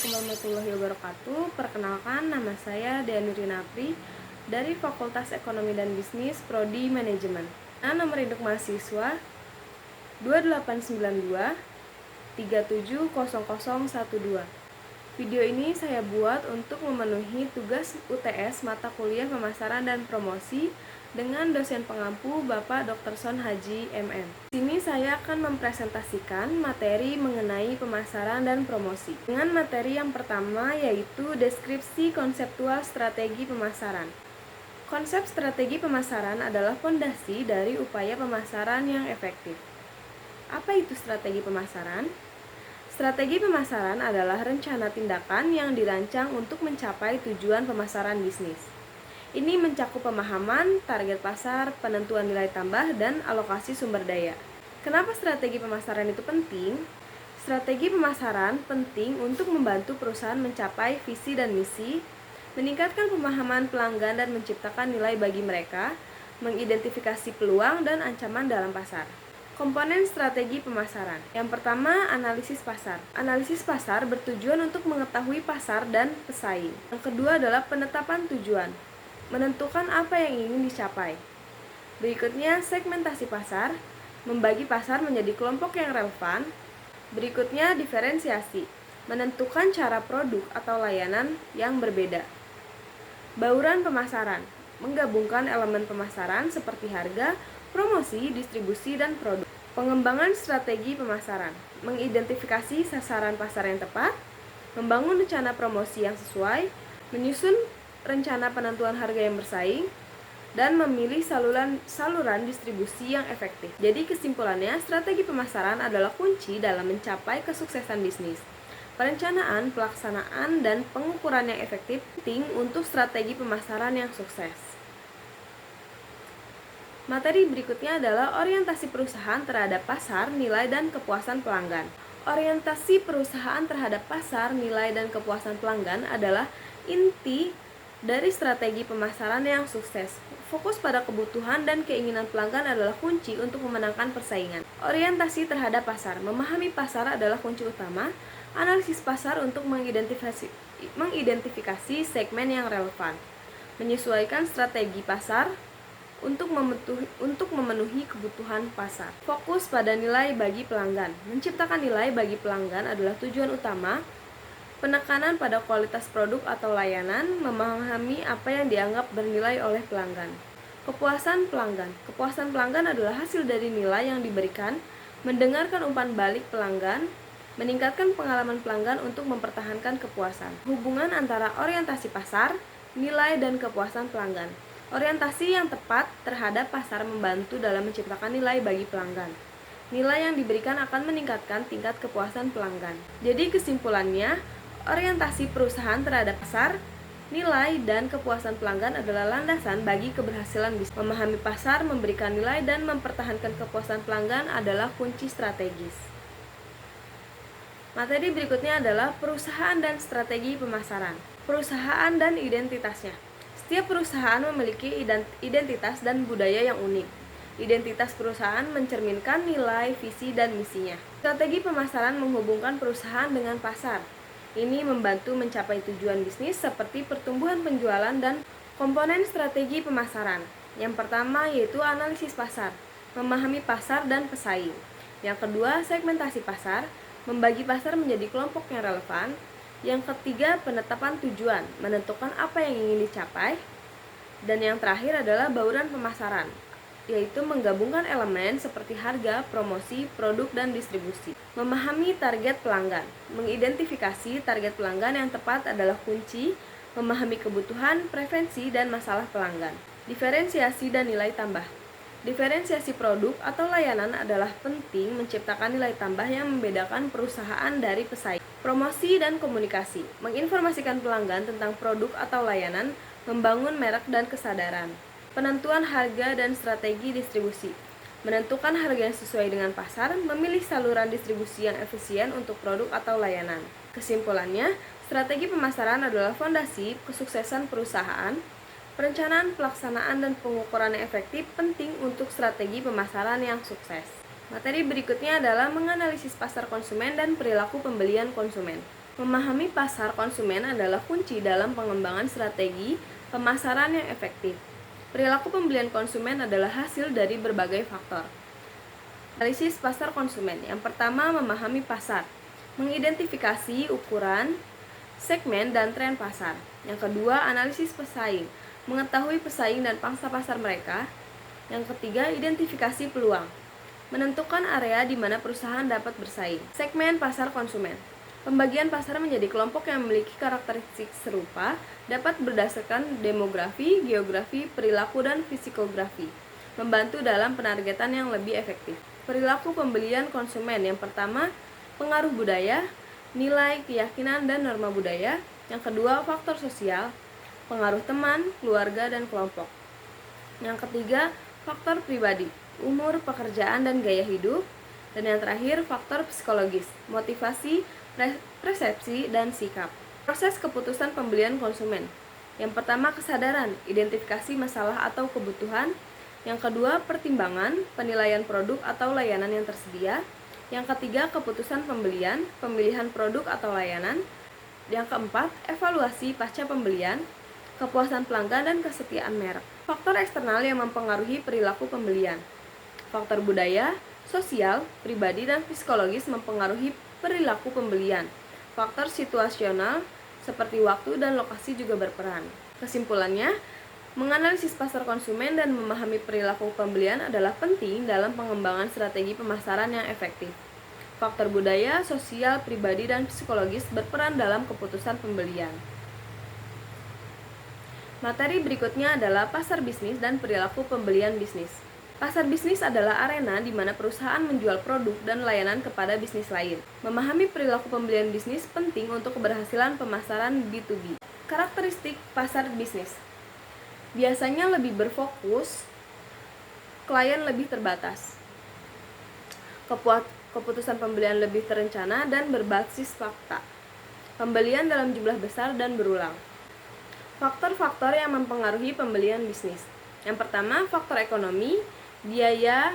Assalamualaikum warahmatullahi wabarakatuh. Perkenalkan, nama saya Deani Rinapri dari Fakultas Ekonomi dan Bisnis, Prodi Manajemen. Nomor induk mahasiswa 2892 370012. Video ini saya buat untuk memenuhi tugas UTS mata kuliah pemasaran dan promosi dengan dosen pengampu Bapak Dr. Son Haji MM. Di sini saya akan mempresentasikan materi mengenai pemasaran dan promosi. Dengan materi yang pertama yaitu deskripsi konseptual strategi pemasaran. Konsep strategi pemasaran adalah fondasi dari upaya pemasaran yang efektif. Apa itu strategi pemasaran? Strategi pemasaran adalah rencana tindakan yang dirancang untuk mencapai tujuan pemasaran bisnis. Ini mencakup pemahaman, target pasar, penentuan nilai tambah, dan alokasi sumber daya. Kenapa strategi pemasaran itu penting? Strategi pemasaran penting untuk membantu perusahaan mencapai visi dan misi, meningkatkan pemahaman pelanggan dan menciptakan nilai bagi mereka, mengidentifikasi peluang dan ancaman dalam pasar. Komponen strategi pemasaran. Yang pertama, analisis pasar. Analisis pasar bertujuan untuk mengetahui pasar dan pesaing. Yang kedua adalah penetapan tujuan, menentukan apa yang ingin dicapai. Berikutnya, segmentasi pasar, membagi pasar menjadi kelompok yang relevan. Berikutnya, diferensiasi, menentukan cara produk atau layanan yang berbeda. Bauran pemasaran, menggabungkan elemen pemasaran seperti harga, promosi, distribusi, dan produk. Pengembangan strategi pemasaran, mengidentifikasi sasaran pasar yang tepat, membangun rencana promosi yang sesuai, menyusun rencana penentuan harga yang bersaing, dan memilih saluran distribusi yang efektif. Jadi kesimpulannya, strategi pemasaran adalah kunci dalam mencapai kesuksesan bisnis. Perencanaan, pelaksanaan, dan pengukuran yang efektif penting untuk strategi pemasaran yang sukses. Materi berikutnya adalah orientasi perusahaan terhadap pasar, nilai, dan kepuasan pelanggan. Orientasi perusahaan terhadap pasar, nilai, dan kepuasan pelanggan adalah inti dari strategi pemasaran yang sukses. Fokus pada kebutuhan dan keinginan pelanggan adalah kunci untuk memenangkan persaingan. Orientasi terhadap pasar, memahami pasar adalah kunci utama. Analisis pasar untuk mengidentifikasi segmen yang relevan. Menyesuaikan strategi pasar untuk memenuhi kebutuhan pasar. Fokus pada nilai bagi pelanggan. Menciptakan nilai bagi pelanggan adalah tujuan utama. Penekanan pada kualitas produk atau layanan, memahami apa yang dianggap bernilai oleh pelanggan. Kepuasan pelanggan. Kepuasan pelanggan adalah hasil dari nilai yang diberikan, mendengarkan umpan balik pelanggan, meningkatkan pengalaman pelanggan untuk mempertahankan kepuasan. Hubungan antara orientasi pasar, nilai, dan kepuasan pelanggan. Orientasi yang tepat terhadap pasar membantu dalam menciptakan nilai bagi pelanggan. Nilai yang diberikan akan meningkatkan tingkat kepuasan pelanggan. Jadi kesimpulannya, orientasi perusahaan terhadap pasar, nilai, dan kepuasan pelanggan adalah landasan bagi keberhasilan bisnis. Memahami pasar, memberikan nilai, dan mempertahankan kepuasan pelanggan adalah kunci strategis. Materi berikutnya adalah perusahaan dan strategi pemasaran. Perusahaan dan identitasnya. Setiap perusahaan memiliki identitas dan budaya yang unik. Identitas perusahaan mencerminkan nilai, visi, dan misinya. Strategi pemasaran menghubungkan perusahaan dengan pasar. Ini membantu mencapai tujuan bisnis seperti pertumbuhan penjualan dan komponen strategi pemasaran. Yang pertama yaitu analisis pasar, memahami pasar dan pesaing. Yang kedua, segmentasi pasar, membagi pasar menjadi kelompok yang relevan. Yang ketiga, penetapan tujuan, menentukan apa yang ingin dicapai. Dan yang terakhir adalah bauran pemasaran, yaitu menggabungkan elemen seperti harga, promosi, produk, dan distribusi. Memahami target pelanggan, mengidentifikasi target pelanggan yang tepat adalah kunci, memahami kebutuhan, preferensi, dan masalah pelanggan. Diferensiasi dan nilai tambah. Diferensiasi produk atau layanan adalah penting menciptakan nilai tambah yang membedakan perusahaan dari pesaing. Promosi dan komunikasi, menginformasikan pelanggan tentang produk atau layanan, membangun merek dan kesadaran. Penentuan harga dan strategi distribusi, menentukan harga yang sesuai dengan pasar, memilih saluran distribusi yang efisien untuk produk atau layanan. Kesimpulannya, strategi pemasaran adalah fondasi kesuksesan perusahaan. Perencanaan, pelaksanaan, dan pengukuran yang efektif penting untuk strategi pemasaran yang sukses. Materi berikutnya adalah menganalisis pasar konsumen dan perilaku pembelian konsumen. Memahami pasar konsumen adalah kunci dalam pengembangan strategi pemasaran yang efektif. Perilaku pembelian konsumen adalah hasil dari berbagai faktor. Analisis pasar konsumen. Yang pertama, memahami pasar, mengidentifikasi ukuran, segmen, dan tren pasar. Yang kedua, analisis pesaing, mengetahui pesaing dan pangsa pasar mereka. Yang ketiga, identifikasi peluang, menentukan area di mana perusahaan dapat bersaing. Segmen pasar konsumen. Pembagian pasar menjadi kelompok yang memiliki karakteristik serupa dapat berdasarkan demografi, geografi, perilaku, dan psikografi, membantu dalam penargetan yang lebih efektif. Perilaku pembelian konsumen. Yang pertama, pengaruh budaya, nilai, keyakinan, dan norma budaya. Yang kedua, faktor sosial, pengaruh teman, keluarga, dan kelompok. Yang ketiga, faktor pribadi, umur, pekerjaan, dan gaya hidup. Dan yang terakhir, faktor psikologis, motivasi, persepsi, dan sikap. Proses keputusan pembelian konsumen. Yang pertama, kesadaran, identifikasi masalah atau kebutuhan. Yang kedua, pertimbangan, penilaian produk atau layanan yang tersedia. Yang ketiga, keputusan pembelian, pemilihan produk atau layanan. Yang keempat, evaluasi pasca pembelian, kepuasan pelanggan, dan kesetiaan merek. Faktor eksternal yang mempengaruhi perilaku pembelian. Faktor budaya, sosial, pribadi, dan psikologis mempengaruhi perilaku pembelian. Faktor situasional seperti waktu dan lokasi juga berperan. Kesimpulannya, menganalisis pasar konsumen dan memahami perilaku pembelian adalah penting dalam pengembangan strategi pemasaran yang efektif. Faktor budaya, sosial, pribadi, dan psikologis berperan dalam keputusan pembelian. Materi berikutnya adalah pasar bisnis dan perilaku pembelian bisnis. Pasar bisnis adalah arena di mana perusahaan menjual produk dan layanan kepada bisnis lain. Memahami perilaku pembelian bisnis penting untuk keberhasilan pemasaran B2B. Karakteristik pasar bisnis. Biasanya lebih berfokus, klien lebih terbatas. Keputusan pembelian lebih terencana dan berbasis fakta. Pembelian dalam jumlah besar dan berulang. Faktor-faktor yang mempengaruhi pembelian bisnis. Yang pertama, faktor ekonomi, biaya,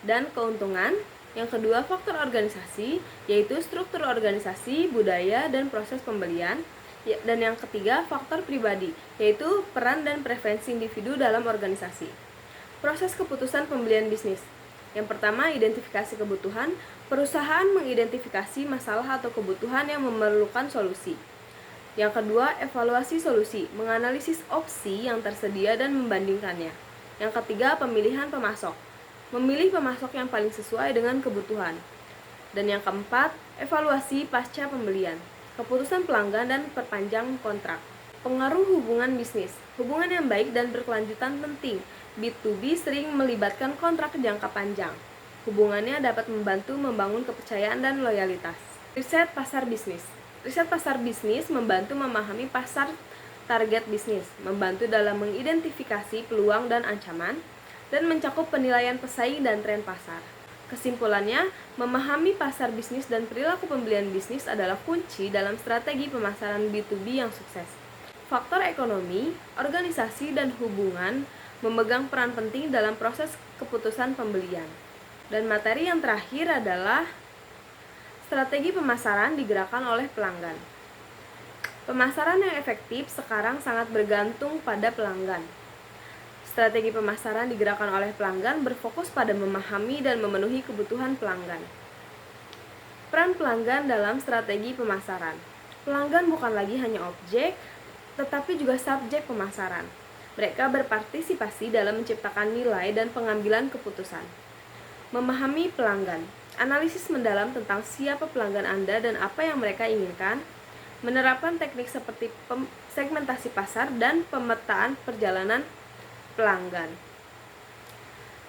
dan keuntungan. Yang kedua, faktor organisasi, yaitu struktur organisasi, budaya, dan proses pembelian. Dan yang ketiga, faktor pribadi, yaitu peran dan preferensi individu dalam organisasi. Proses keputusan pembelian bisnis. Yang pertama, identifikasi kebutuhan. Perusahaan mengidentifikasi masalah atau kebutuhan yang memerlukan solusi. Yang kedua, evaluasi solusi, menganalisis opsi yang tersedia dan membandingkannya. Yang ketiga, pemilihan pemasok, memilih pemasok yang paling sesuai dengan kebutuhan. Dan yang keempat, evaluasi pasca pembelian, keputusan pelanggan dan perpanjang kontrak. Pengaruh hubungan bisnis. Hubungan yang baik dan berkelanjutan penting. B2B sering melibatkan kontrak jangka panjang. Hubungannya dapat membantu membangun kepercayaan dan loyalitas. Riset pasar bisnis. Riset pasar bisnis membantu memahami pasar target bisnis, membantu dalam mengidentifikasi peluang dan ancaman, dan mencakup penilaian pesaing dan tren pasar. Kesimpulannya, memahami pasar bisnis dan perilaku pembelian bisnis adalah kunci dalam strategi pemasaran B2B yang sukses. Faktor ekonomi, organisasi, dan hubungan memegang peran penting dalam proses keputusan pembelian. Dan materi yang terakhir adalah strategi pemasaran digerakkan oleh pelanggan. Pemasaran yang efektif sekarang sangat bergantung pada pelanggan. Strategi pemasaran digerakkan oleh pelanggan berfokus pada memahami dan memenuhi kebutuhan pelanggan. Peran pelanggan dalam strategi pemasaran. Pelanggan bukan lagi hanya objek, tetapi juga subjek pemasaran. Mereka berpartisipasi dalam menciptakan nilai dan pengambilan keputusan. Memahami pelanggan. Analisis mendalam tentang siapa pelanggan Anda dan apa yang mereka inginkan. Menerapkan teknik seperti segmentasi pasar dan pemetaan perjalanan pelanggan.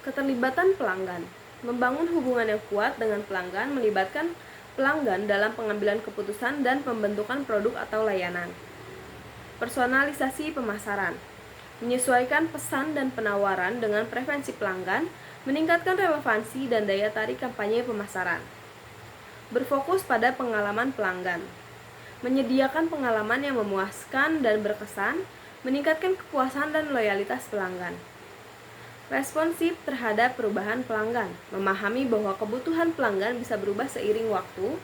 Keterlibatan pelanggan. Membangun hubungan yang kuat dengan pelanggan melibatkan pelanggan dalam pengambilan keputusan dan pembentukan produk atau layanan. Personalisasi pemasaran. Menyesuaikan pesan dan penawaran dengan preferensi pelanggan, meningkatkan relevansi dan daya tarik kampanye pemasaran. Berfokus pada pengalaman pelanggan. Menyediakan pengalaman yang memuaskan dan berkesan, meningkatkan kepuasan dan loyalitas pelanggan. Responsif terhadap perubahan pelanggan. Memahami bahwa kebutuhan pelanggan bisa berubah seiring waktu.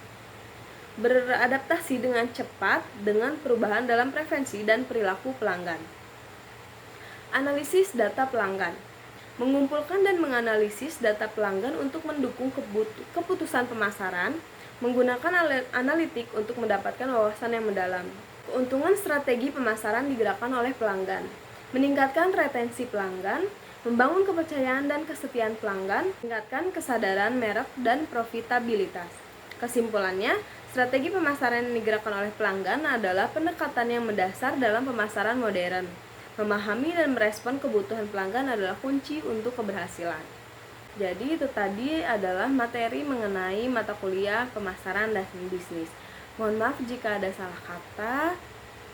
beradaptasi dengan cepat dengan perubahan dalam preferensi dan perilaku pelanggan. Analisis data pelanggan. Mengumpulkan dan menganalisis data pelanggan untuk mendukung keputusan pemasaran, menggunakan analitik untuk mendapatkan wawasan yang mendalam. Keuntungan strategi pemasaran digerakkan oleh pelanggan. Meningkatkan retensi pelanggan, membangun kepercayaan dan kesetiaan pelanggan, meningkatkan kesadaran merek dan profitabilitas. Kesimpulannya, strategi pemasaran yang digerakkan oleh pelanggan adalah pendekatan yang mendasar dalam pemasaran modern. Memahami dan merespon kebutuhan pelanggan adalah kunci untuk keberhasilan. Jadi itu tadi adalah materi mengenai mata kuliah pemasaran dan bisnis. Mohon maaf jika ada salah kata.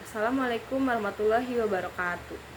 Assalamualaikum warahmatullahi wabarakatuh.